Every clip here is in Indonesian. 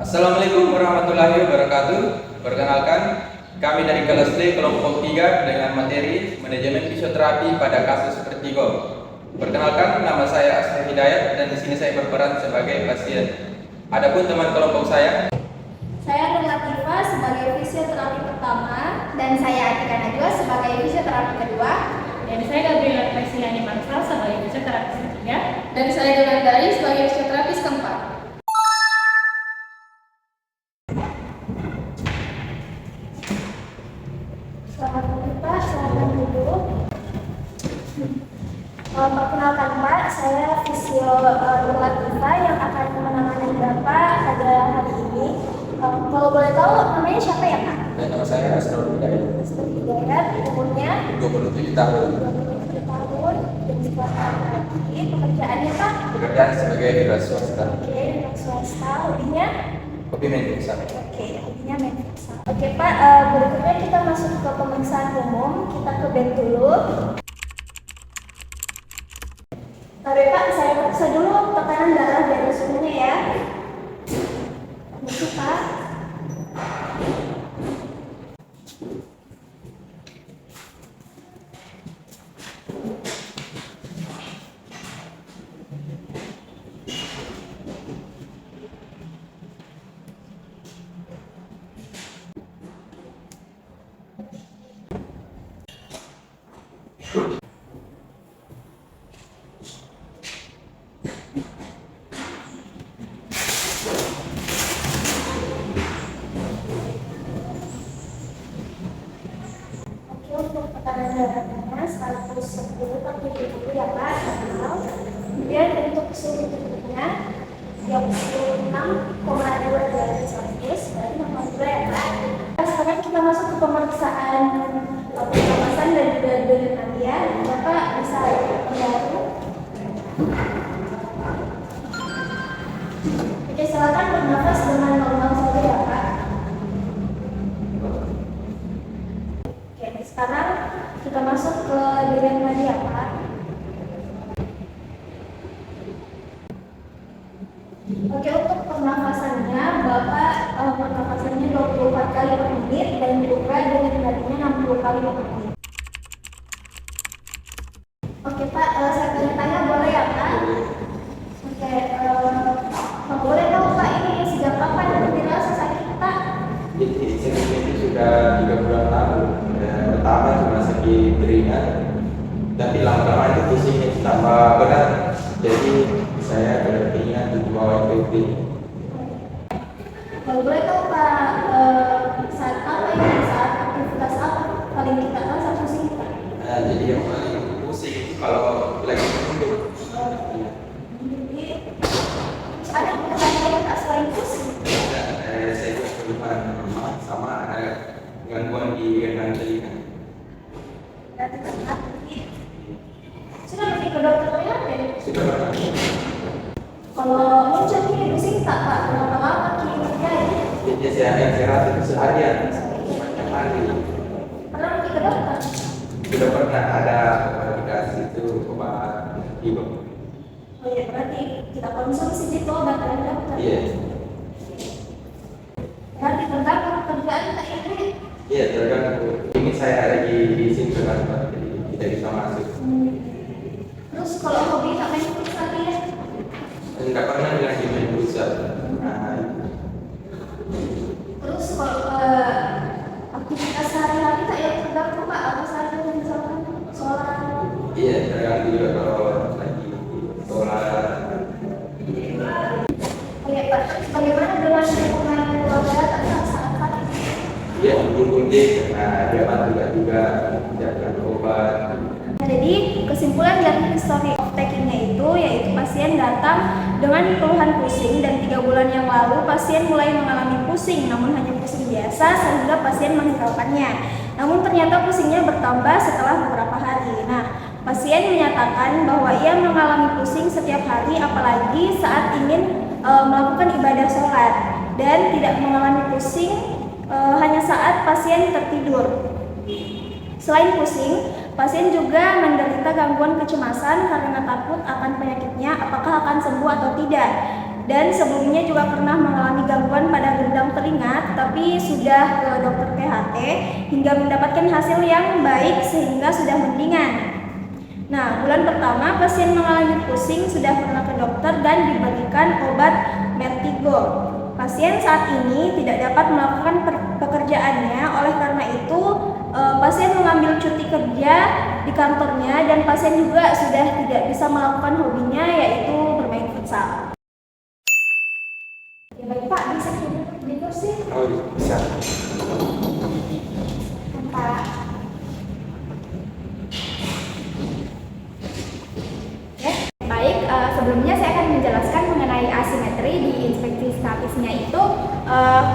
Assalamualaikum warahmatullahi wabarakatuh. Perkenalkan, kami dari kelas D kelompok 3 dengan materi manajemen fisioterapi pada kasus vertigo. Perkenalkan, nama saya Asri Hidayat dan di sini saya berperan sebagai pasien. Adapun teman kelompok saya Latifah sebagai fisioterapi pertama, dan saya Atika Najwa sebagai fisioterapi kedua, dan saya Gabriela Presiani Mansal sebagai fisioterapis ketiga, dan saya Donandari sebagai fisioterapis keempat. Selamat pagi Pak, silakan duduk. Perkenalkan Pak, saya Fisio Latifah yang akan menangani Bapak pada hari ini. Kalau boleh tahu namanya siapa ya Pak? dan nama saya Asrul Hidayat. Asri Hidayat, umurnya 27 tahun. 27 tahun, dan sekarang lagi pekerjaannya Pak? Pekerjaan sebagai wira swasta. Oke, anak swasta, hobinya? Hobi main futsal. Oke, hobinya main futsal. Oke Pak, berikutnya kita masuk ke pemeriksaan umum. Kita ke bed dulu. Tapi Pak, saya periksa dulu tekanan darah dan suhunya ya. Permisi Pak. Oke, untuk tekanan darahnya 110 per 70 ya Pak. Kemudian untuk suhu tubuhnya 36,2 derajat Celcius, berarti normal juga ya Pak. Sekarang kita masuk ke pemeriksaan pernapasan dan juga denyut nadi ya. Bapak bisa membantu. Oke, silakan bernafas dengan normal saja ya Pak. Oke, sekarang kita masuk ke denyut nadi ya Pak. Oke, untuk pernafasannya, Bapak pernafasannya 24 kali per menit dan juga denyut nadinya 60 kali per menit. Oke Pak, saya tanya-tanya boleh ya Pak? Oke, boleh tahu Pak ini sejak kapan dirasa sakit Pak? Jadi sakit itu sudah 3 bulan lalu. Pertama cuma sakit ringan, tapi lama-lama itu pusingnya tambah berat. Jadi saya berkeinginan untuk bawa IPP. Kalau boleh tahu Pak, saat apa ini, saat aktivitas apa paling kita rasa pusing Pak? Jadi yang paling pusing itu kalau lagi duduk. Jadi ada pertanyaan tak selain pusing. Saya juga keluhan lemah sama ada gangguan di gendang telinga. Berarti terlihat sedikit. Sudah pergi ke dokter ya? Sudah pernah. Kalau muncul ini pusing tak Pak? Berapa lama kini terjadi? Jadi saya istirahat itu seharian, macam hari. Pernah pergi ke dokter? Sudah pernah ada dikasih itu obat ibu. Oh iya, berarti kita konsumsi itu obat dari dokter. Iya, Berarti terganggu pekerjaan tak ini. iya terganggu. Ini saya lagi di sini dengan Pak, jadi tidak bisa masuk. Terus kalau hobi tak main futsal ya? Tidak pernah bilang di main futsal. Terus kalau aktivitas sehari-hari tak yang terganggu Pak? Apa saja misalkan sholat? Iya terganggu juga kalau lagi sholat. Oh iya Pak, bagaimana dengan hubungan keluarga tak saat sakit? Iya mendukung dia karena dia bantu juga menjaga obat. Nah, jadi kesimpulan dari history of takingnya itu yaitu pasien datang dengan keluhan pusing dan 3 bulan yang lalu pasien mulai mengalami pusing namun hanya pusing biasa sehingga pasien meninggalkannya. Namun ternyata pusingnya bertambah setelah beberapa hari. Nah, pasien menyatakan bahwa ia mengalami pusing setiap hari apalagi saat ingin melakukan ibadah sholat dan tidak mengalami pusing hanya saat pasien tertidur. Selain pusing, pasien juga menderita gangguan kecemasan karena takut akan penyakitnya apakah akan sembuh atau tidak. dan sebelumnya juga pernah mengalami gangguan pada gendang telinga, tapi sudah ke dokter THT hingga mendapatkan hasil yang baik sehingga sudah mendingan. Nah, bulan pertama pasien mengalami pusing, sudah pernah ke dokter dan diberikan obat Vertigo. Pasien saat ini tidak dapat melakukan pekerjaannya, oleh karena itu pasien mengambil cuti kerja di kantornya dan pasien juga sudah tidak bisa melakukan hobinya, yaitu bermain futsal. Ya baik Pak, bisa duduk di kursi? Oh bisa. Pak. Ya, baik. Sebelumnya saya akan menjelaskan mengenai asimetri di inspeksi statisnya itu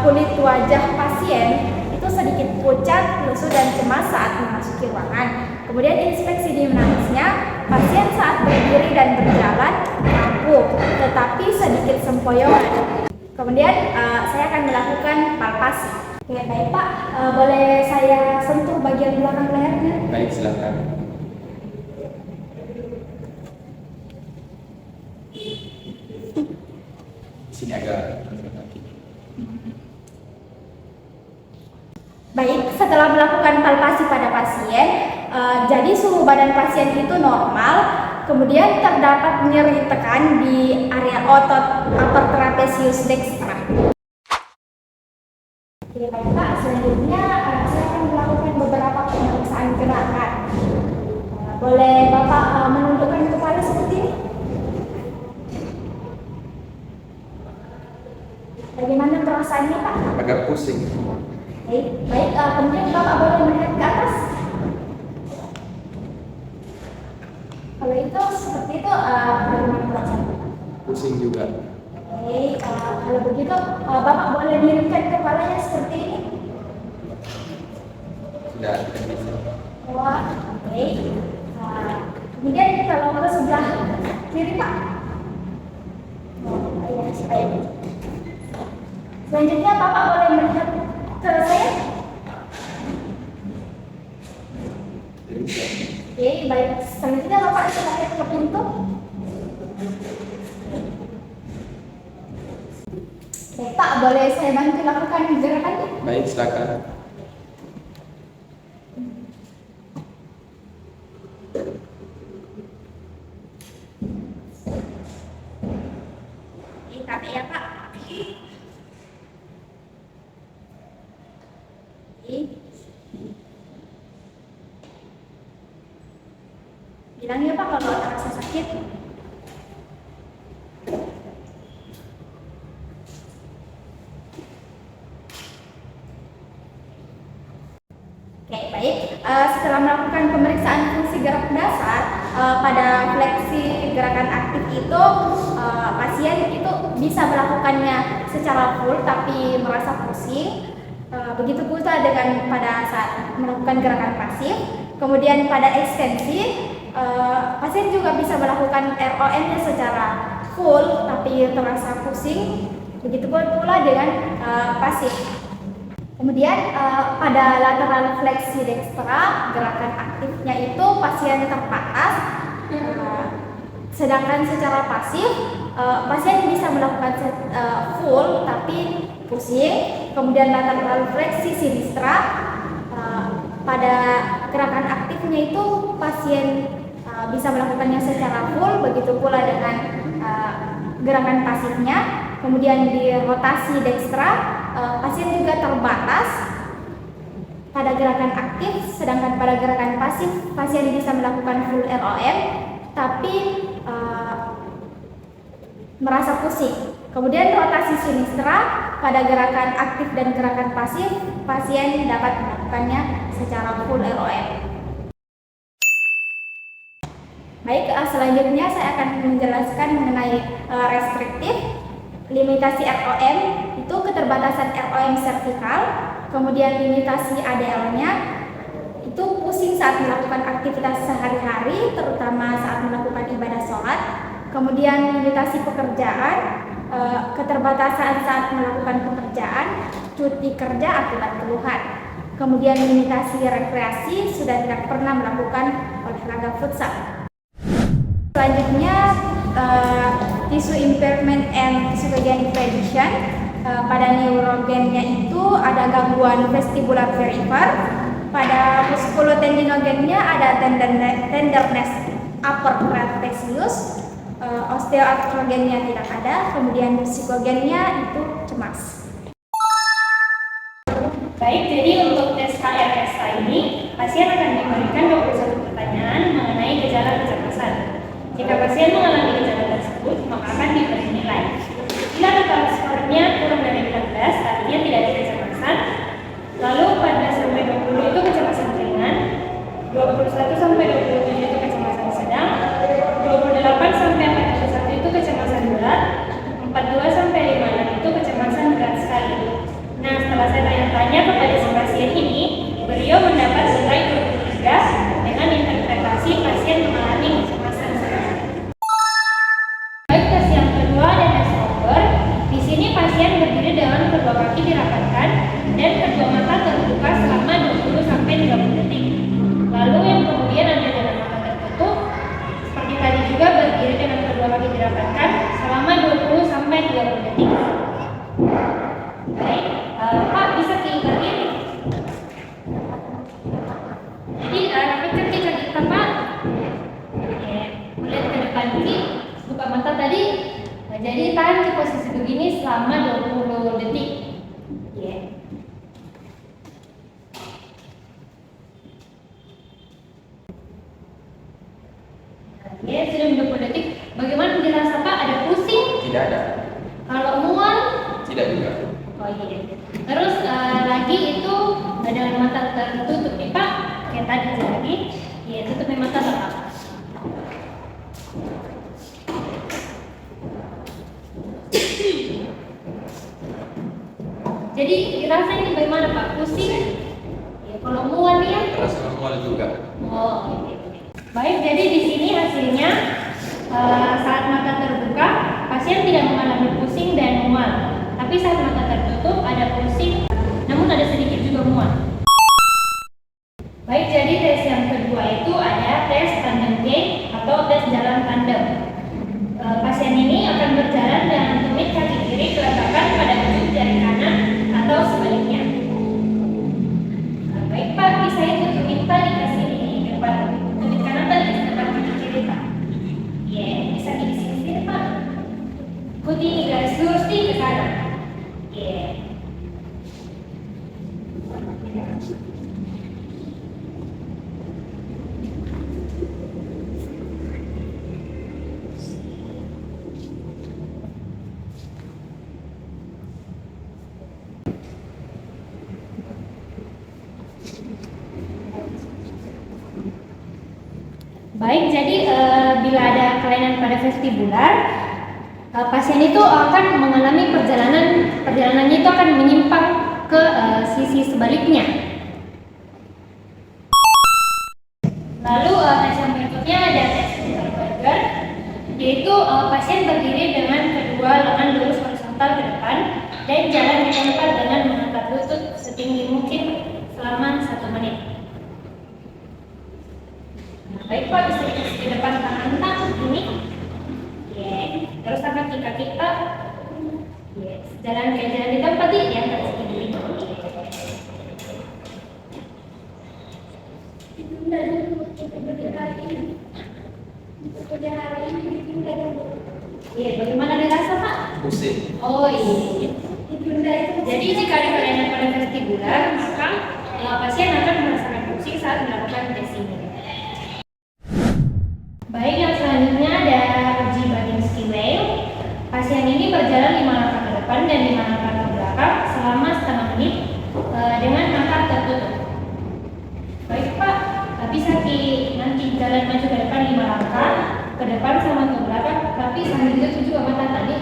kulit wajah pasien itu sedikit pucat, lesu dan cemas saat memasuki ruangan. Kemudian inspeksi dinamisnya, pasien saat berdiri dan berjalan rapuh, tetapi sedikit sempoyongan. Kemudian saya akan melakukan palpasi. Oke, baik Pak, boleh saya sentuh bagian belakang lehernya? Baik, silakan. Sini agak. Baik, setelah melakukan palpasi pada pasien, jadi suhu badan pasien itu normal, kemudian terdapat nyeri tekan di area otot upper trapezius dextra. Oke, baik Pak, selanjutnya saya akan melakukan beberapa pemeriksaan gerakan. Boleh Bapak menundukkan kepala seperti ini? Bagaimana perasaannya Pak? Agak pusing. Baik, kemudian Bapak boleh melihat ke atas. Kalau itu seperti itu, bagaimana perasaan Bapak? Pusing juga. Baik, kalau begitu Bapak boleh miringkan kepalanya seperti ini. Sudah bisa. Wah, baik. Kemudian kalau ke sebelah kiri Pak. Oh, iya, baik. Selanjutnya Bapak boleh melihat ke saya. Oke, baik. Selanjutnya Bapak silakan ke pintu. Baik Pak, boleh saya bantu lakukan gerakannya? Baik, silakan. Ini kakek ya Pak. Bilang ya Pak kalau terasa sakit. Oke, baik. Setelah melakukan pemeriksaan fungsi gerak dasar pada fleksi gerakan aktif itu, pasien itu bisa melakukannya secara full tapi merasa pusing. Begitu pula dengan pada saat melakukan gerakan pasif. Kemudian pada ekstensi, pasien juga bisa melakukan ROM-nya secara full tapi terasa pusing. Begitu pula dengan pasif. Kemudian pada lateral fleksi dextra, gerakan aktifnya itu pasien terbatas, sedangkan secara pasif pasien bisa melakukan full tapi pusing. Kemudian lateral fleksi sinistra, pada gerakan aktifnya itu pasien bisa melakukannya secara full, begitu pula dengan gerakan pasifnya. Kemudian di rotasi dextra, pasien juga terbatas pada gerakan aktif, sedangkan pada gerakan pasif pasien bisa melakukan full ROM tapi merasa pusing. Kemudian rotasi sinistra, pada gerakan aktif dan gerakan pasif pasien dapat melakukannya secara full ROM. Baik, selanjutnya saya akan menjelaskan mengenai restriktif. Limitasi ROM itu keterbatasan ROM servikal, kemudian limitasi ADL-nya itu pusing saat melakukan aktivitas sehari-hari, terutama saat melakukan ibadah sholat. Kemudian limitasi pekerjaan, keterbatasan saat melakukan pekerjaan, cuti kerja akibat keluhan. Kemudian limitasi rekreasi, sudah tidak pernah melakukan olahraga futsal. Selanjutnya tissue impairment and psychogenic prediction. Pada neurogennya itu ada gangguan vestibular perifer. Pada muskulotendinogennya ada tenderness upper trapezius. Osteoarthrogennya tidak ada. Kemudian psikogennya itu cemas. Baik, jadi untuk tes KRSA ini, pasien akan diberikan 21 pertanyaan mengenai gejala kecemasan. Jika pasien mengalami gejala tersebut, maka akan diberi nilai. Bila total skornya kurang dari 14, artinya tidak ada kecemasan. Lalu 14 sampai 20 itu kecemasan ringan, 21 sampai 27 itu kecemasan sedang, 28 sampai 41 itu kecemasan berat, 42 sampai 56 itu kecemasan berat sekali. Nah, setelah saya tanya-tanya kepada si pasien ini, beliau mendapat nilai 23 dengan interpretasi pasien mengalami kecemasan sedang. Baik, tes yang kedua ada tes over. Di sini pasien berdiri dengan kedua kaki dirapatkan dan kedua mata terbuka selama 20 sampai 30 detik. Lalu yang kemudian ada dengan mata tertutup, seperti tadi juga berdiri dengan kedua kaki dirapatkan selama 20 sampai 30 detik. Baik, Pak bisa diingetin? Jadi kaki kita Pak, melihat ke depan kiri, buka mata tadi. Nah, jadi tahan di posisi begini selama 20 detik. Ya, sudah 20 detik. Bagaimana dirasa Pak? Ada pusing? Tidak ada. Kalau mual? Tidak juga. Oh iya. Terus lagi itu dengan mata tertutup nih Pak. Kayak tadi lagi. Iya, tutup mata Pak. Jadi dirasa ini bagaimana Pak? Pusing? Ya, kalau mual nih ya? Terasa mual juga. Oh, iya. Baik, jadi di sini hasilnya saat mata terbuka, pasien tidak mengalami pusing dan mual. Tapi saat mata tertutup ada pusing, namun ada sedikit juga mual. Baik, jadi tes yang kedua itu ada tes tandem gait atau tes jalan tandem. Pasien ini akan berjalan dengan tumit kaki kiri diletakkan pada ujung jari kanan atau sebaliknya. Baik Pak, bisa itu tumit tadi kasih di depan. Tumit kanan tadi di depan kaki kiri Pak. Iya, bisa di sini Pak. Ikuti garis lurus ke kanan. Iya. Baik, jadi bila ada kelainan pada vestibular, pasien itu akan mengalami perjalanannya itu akan menyimpang ke sisi sebaliknya. Lalu tes yang berikutnya ada tes Berger, yaitu pasien berdiri dengan kedua lengan lurus horizontal ke depan dan jalan di tempat dengan mengangkat lutut setinggi mungkin selama 1 menit. Baik Pak, bisa di depan tangan ini. Terus angkat kaki kita. Jalan kayak jalan di tempat di angkat segini. Bagaimana dirasa Pak? Pusing. Oh iya. Jadi jika ada kelainan pada vestibular, maka pasien akan merasakan pusing saat melakukan tes ini. Baik, yang selanjutnya ada uji Baginski Wheel. Pasien ini berjalan 5 langkah ke depan dan 5 langkah ke belakang selama setengah menit dengan mata tertutup. Baik Pak, bisa nanti jalan maju ke depan 5 langkah ke depan sama ke belakang, tapi sambil ditutup juga mata tadi.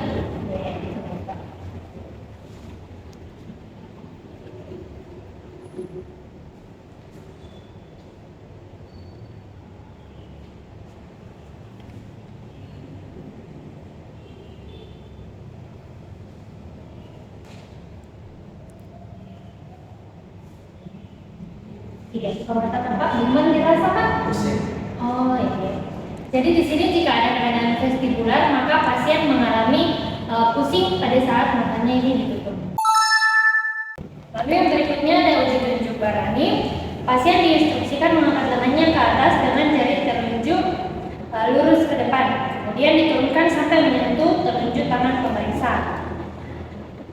Tidak suka mata Pak, gimana dirasa Pak? Pusing. Oh iya. Jadi di sini jika ada keadaan vestibular, maka pasien mengalami pusing pada saat matanya ini ditutup. Lalu yang berikutnya ada uji telunjuk barani. Pasien diinstruksikan mengangkat lengannya ke atas dengan jari telunjuk lurus ke depan. Kemudian diturunkan sampai menyentuh telunjuk tangan pemeriksa.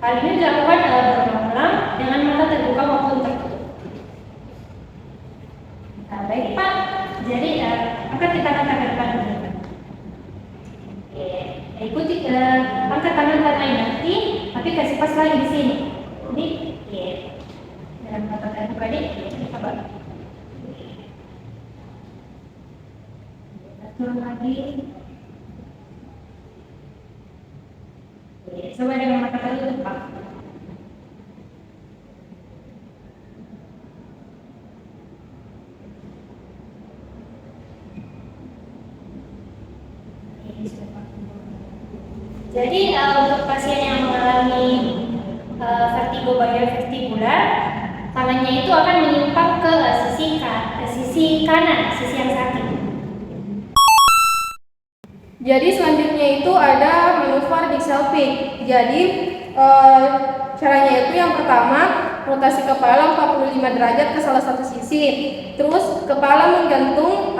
Hal ini dilakukan berulang-ulang dengan mata terbuka maupun tertutup. Nah, baik Pak, jadi angkat tangan ke depan dulu. Oke, ikuti angkat tangan lain nanti, tapi kasih pas lagi di sini. Jadi, oke, dengan mata terbuka nih, sabar. Turun lagi. Oke, coba dengan mata tertutup Pak. Jadi untuk pasien yang mengalami vertigo vestibular, tangannya itu akan menyimpang ke sisi kanan, sisi yang sakit. Jadi selanjutnya itu ada manuver Dixelping. Jadi caranya itu yang pertama rotasi kepala 45 derajat ke salah satu sisi. Terus kepala menggantung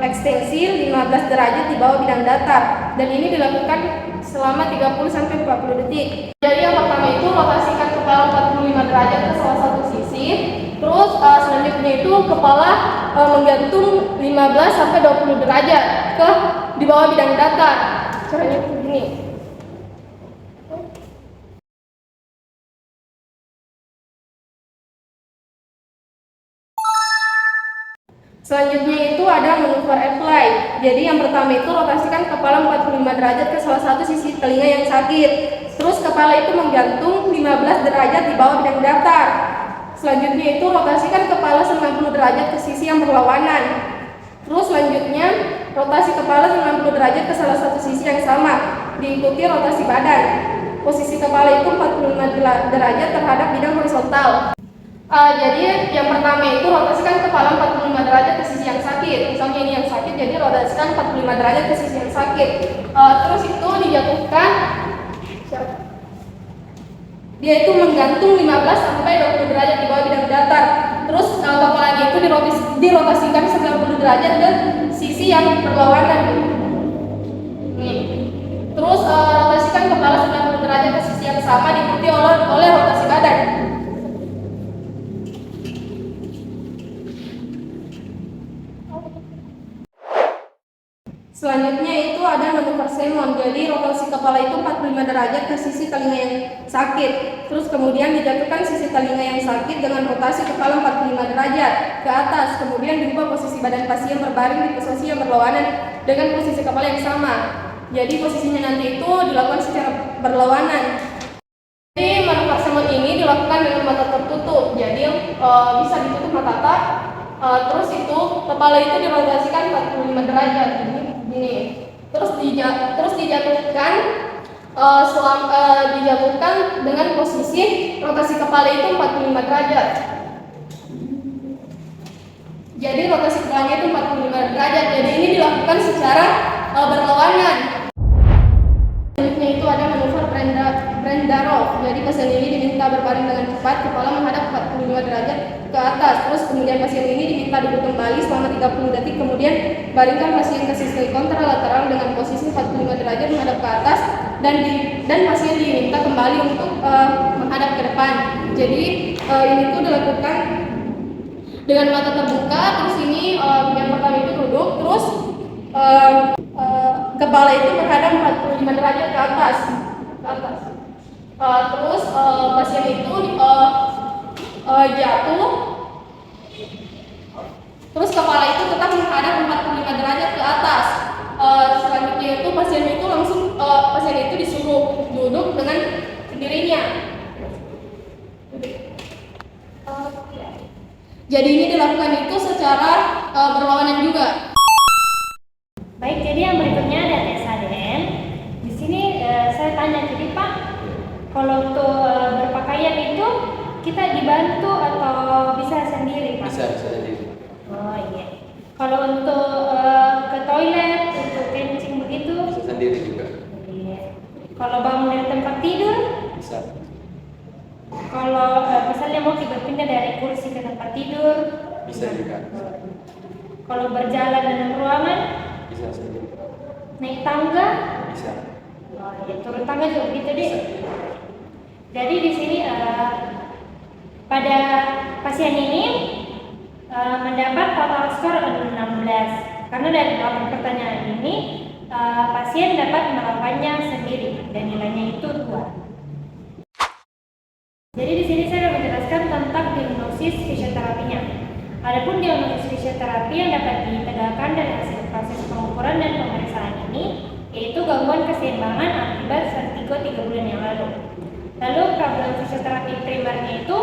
ekstensi 15 derajat di bawah bidang datar. Dan ini dilakukan selama 30-40 detik. Jadi yang pertama itu rotasikan kepala 45 derajat ke salah satu sisi. Terus selanjutnya itu kepala menggantung 15-20 derajat ke di bawah bidang datar. Caranya begini. Selanjutnya itu ada manuver apply. Jadi yang pertama itu rotasikan kepala 45 derajat ke salah satu sisi telinga yang sakit. Terus kepala itu menggantung 15 derajat di bawah bidang datar. Selanjutnya itu rotasikan kepala 90 derajat ke sisi yang berlawanan. Terus selanjutnya rotasi kepala 90 derajat ke salah satu sisi yang sama. Diikuti rotasi badan. Posisi kepala itu 45 derajat terhadap bidang horizontal. Jadi yang pertama itu rotasikan kepala 45 derajat ke sisi yang sakit. Misalnya ini yang sakit, jadi rotasikan 45 derajat ke sisi yang sakit. Terus itu dijatuhkan, dia itu menggantung 15-20 derajat di bawah bidang datar. Terus kepalanya itu dirotasikan 90 derajat ke sisi yang berlawanan. Nih. Terus rotasikan kepala 90 derajat ke sisi yang sama diikuti oleh rotasi badan. Selanjutnya itu ada manuver Simon. Jadi rotasi kepala itu 45 derajat ke sisi telinga yang sakit. Terus kemudian dijatuhkan sisi telinga yang sakit dengan rotasi kepala 45 derajat ke atas. Kemudian diubah posisi badan pasien berbaring di posisi yang berlawanan dengan posisi kepala yang sama. Jadi posisinya nanti itu dilakukan secara berlawanan. Jadi manuver Simon ini dilakukan dengan mata tertutup. Jadi bisa ditutup mata. Terus itu kepala itu dirotasikan 45 derajat. Ini terus dijatuhkan dijatuhkan dengan posisi rotasi kepala itu 45 derajat. Jadi rotasi kepalanya itu 45 derajat. Jadi ini dilakukan secara berlawanan. Selanjutnya itu ada manuver Brendarov. Jadi pasien ini diminta berbaring dengan cepat, kepala menghadap 45 derajat ke atas. Terus kemudian pasien ini diminta duduk kembali selama 30 detik. Kemudian baringkan pasien ke sisi kontralateral dengan posisi 45 derajat menghadap ke atas dan pasien diminta kembali untuk menghadap ke depan. Jadi ini tuh dilakukan dengan mata terbuka. Terus ini yang pertama itu duduk, terus kepala itu menghadap 45 derajat ke atas. Terus pasien itu jatuh. Terus kepala itu tetap menghadap 45 derajat ke atas. Selanjutnya itu pasien itu disuruh duduk dengan sendirinya. Jadi ini dilakukan itu secara berlawanan juga. Baik, jadi yang berikutnya ada tes ADN. Di sini saya tanya, jadi Pak, kalau untuk berpakaian itu kita dibantu atau bisa sendiri Pak? Bisa sendiri. Oh iya. Kalau untuk ke toilet mandiri juga. Kalau bangun dari tempat tidur, Bisa. kalau misalnya mau berpindah dari kursi ke tempat tidur, Bisa juga. kalau berjalan dalam ruangan, Bisa saja. naik tangga, Bisa. ya, turun tangga juga begitu deh. Jadi di sini pada pasien ini mendapat total skor 16 karena dari 8 pertanyaan ini pasien dapat melakukannya sendiri dan nilainya itu 2. Jadi di sini saya akan menjelaskan tentang diagnosis fisioterapinya. Adapun diagnosis fisioterapi yang dapat ditegakkan dari hasil proses pengukuran dan pemeriksaan ini yaitu gangguan keseimbangan akibat vertigo 3 bulan yang lalu. Lalu problem fisioterapi primernya itu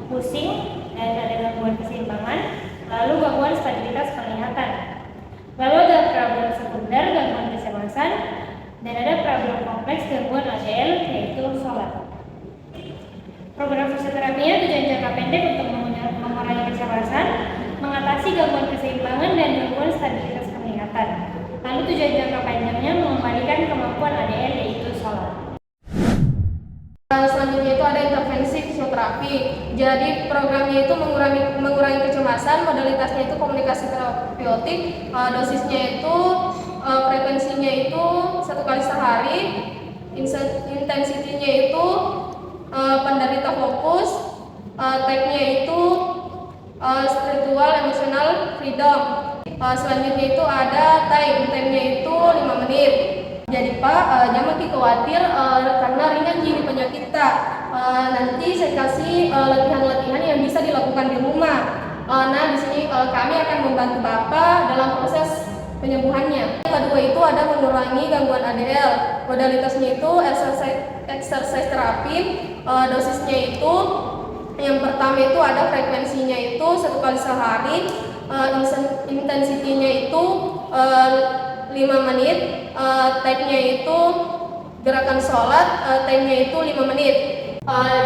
pusing dan ada gangguan keseimbangan, lalu gangguan stabilitas penglihatan. Lalu ada problem sekunder gangguan kecemasan dan ada problem kompleks gangguan ADL yaitu sholat. Program fisioterapinya tujuan jangka pendek untuk mengurangi kecemasan, mengatasi gangguan keseimbangan dan gangguan stabilitas penglihatan. Lalu tujuan jangka panjangnya mengembalikan kemampuan ADL yaitu sholat. Selanjutnya itu ada intervensi fisioterapi. Jadi programnya itu mengurangi kecemasan, modalitasnya itu komunikasi terapeutik, dosisnya itu frekuensinya itu 1 kali sehari, intensitinya itu penderita fokus, type-nya itu spiritual, emotional, freedom. Selanjutnya itu ada time-nya itu 5 menit. Jadi Pak, jangan khawatir karena ringan jadi penyakit kita. Nanti saya kasih latihan-latihan yang bisa dilakukan di rumah. Nah, di sini kami akan membantu Bapak dalam proses penyembuhannya. Yang kedua itu ada mengurangi gangguan ADL. Modalitasnya itu exercise terapi. Dosisnya itu yang pertama itu ada frekuensinya itu 1 kali sehari. Intensitinya itu 5 menit. Type-nya itu gerakan sholat, time-nya itu 5 menit.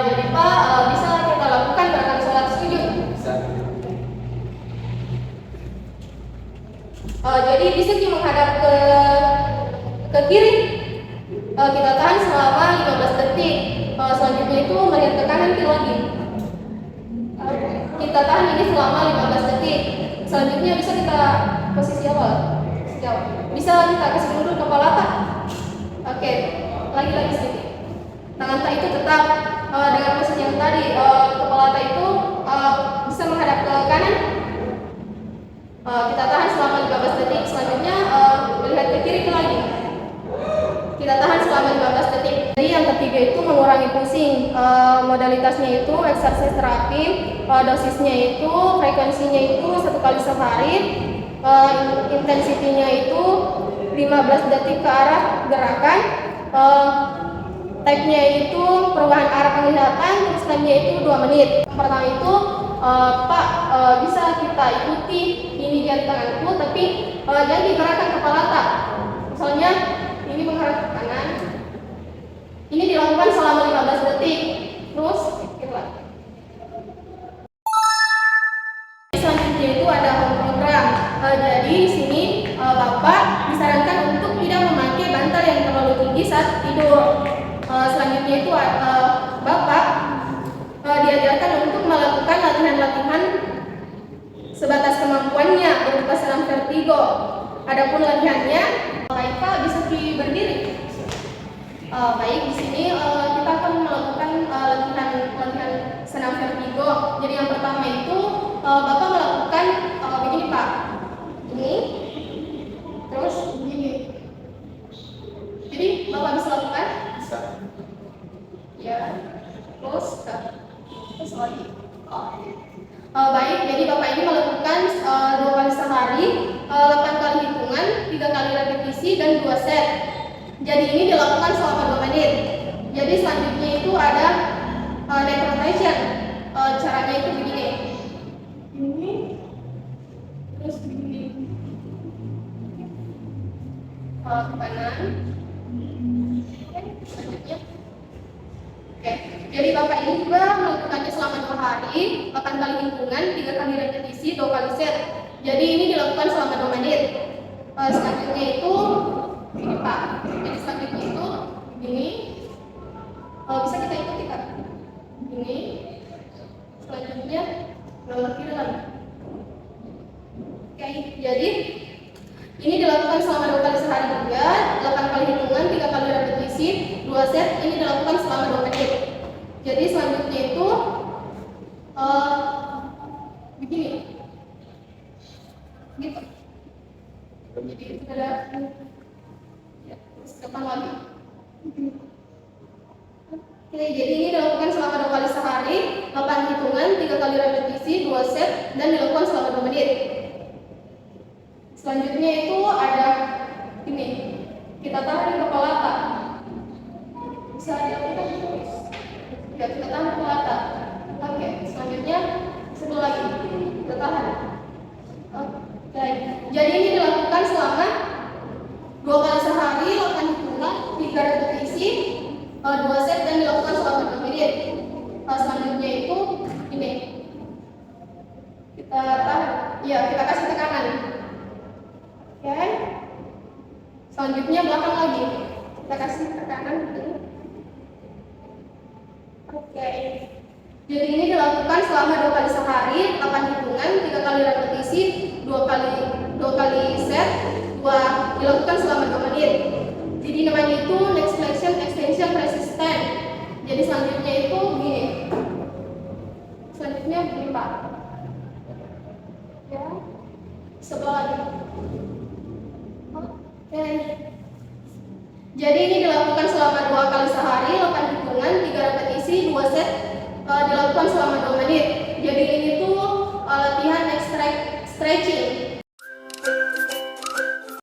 Jadi Pak, bisa kita lakukan gerakan sholat, setuju? Bisa. Jadi di sini menghadap ke kiri. Kita tahan selama 15 detik. Selanjutnya itu melihat ke kanan lagi. Kita tahan ini selama 15 detik. Selanjutnya bisa kita posisi awal. Bisa kita kasih dulu kepala tak? Oke, lagi sedikit. Tangan tak itu tetap dengan posisi yang tadi. Kepala tak itu bisa menghadap ke kanan. Kita tahan selama 15 detik. Selanjutnya melihat ke kiri lagi. Kita tahan selama 15 detik. Jadi yang ketiga itu mengurangi pusing. Modalitasnya itu exercise terapi. Dosisnya itu frekuensinya itu 1 kali sehari. Intensitinya itu 15 detik ke arah gerakan. Type-nya itu perubahan arah penglihatan. Terus time-nya itu 2 menit. Yang pertama itu Pak, bisa kita ikuti ini jari tanganku, tapi jangan digerakkan kepala tak. Misalnya ini menghadap ke kanan. Ini dilakukan selama 15 detik. Terus kita. Selanjutnya itu ada home program. Jadi di sini Bapak disarankan untuk tidak memakai bantal yang terlalu tinggi saat tidur. Selanjutnya itu Bapak diajarkan untuk melakukan latihan-latihan sebatas kemampuannya berupa senam vertigo. Adapun latihannya, baik Pak, bisa berdiri. Baik, di sini kita akan melakukan latihan senam vertigo. Jadi yang pertama itu Bapak melakukan begini Pak, ini, terus begini. Jadi Bapak bisa lakukan? Bisa. Ya, terus lagi. Baik, jadi Bapak ini melakukan 2 kali sehari, 8 kali hitungan, 3 kali repetisi dan 2 set. Jadi ini dilakukan selama 2 menit. Jadi selanjutnya itu ada neck rotation. Caranya itu begini. Ini, terus begini. Ke kanan. Selanjutnya. Oke, jadi Bapak ini juga melakukannya selama 2 hari, 8 kali hitungan, 3 kali repetisi, 2 kali set. Jadi ini dilakukan selama 2 menit. Selanjutnya itu Ini Pak. Jadi selanjutnya itu ini bisa kita ikuti Kak. Ini selanjutnya nomor kiri lagi. Oke, jadi ini dilakukan selama 2 kali sehari juga, 8 kali hitungan, 3 kali repetisi, 2 set. Ini dilakukan selama 2 menit. Jadi selanjutnya itu begini, gitu. Jadi itu ada ya, terus depan lagi. Oke, jadi ini dilakukan selama 2 kali sehari, 8 hitungan, 3 kali repetisi, 2 set, dan dilakukan selama 2 menit. Selanjutnya itu ada ini, kita tarik kepala atas. Bisa dilakukan terus. Ya, kita tahan kepala atas. Oke, selanjutnya sebelah lagi, kita tahan. Oke, jadi ini dilakukan selama 2 kali sehari, 8 hitungan, 3 repetisi, 2 set, dan dilakukan selama 2 menit. Selanjutnya itu ini, kita tahan. Ya, kita kasih tekanan. Oke. Selanjutnya belakang lagi. Kita kasih tekanan gitu. Oke. Jadi ini dilakukan selama 2 kali sehari, 8 hitungan, 3 kali repetisi, 2 kali set, 2 dilakukan selama 2 menit. Jadi namanya itu next flexion extension resistance. Jadi selanjutnya itu begini. Selanjutnya begini Pak. Ya. Sebelah lagi. Oke. Jadi ini dilakukan selama 2 kali sehari, 8 hitungan, 3 repetisi, 2 set, dilakukan selama 2 menit. Jadi ini tuh latihan stretching.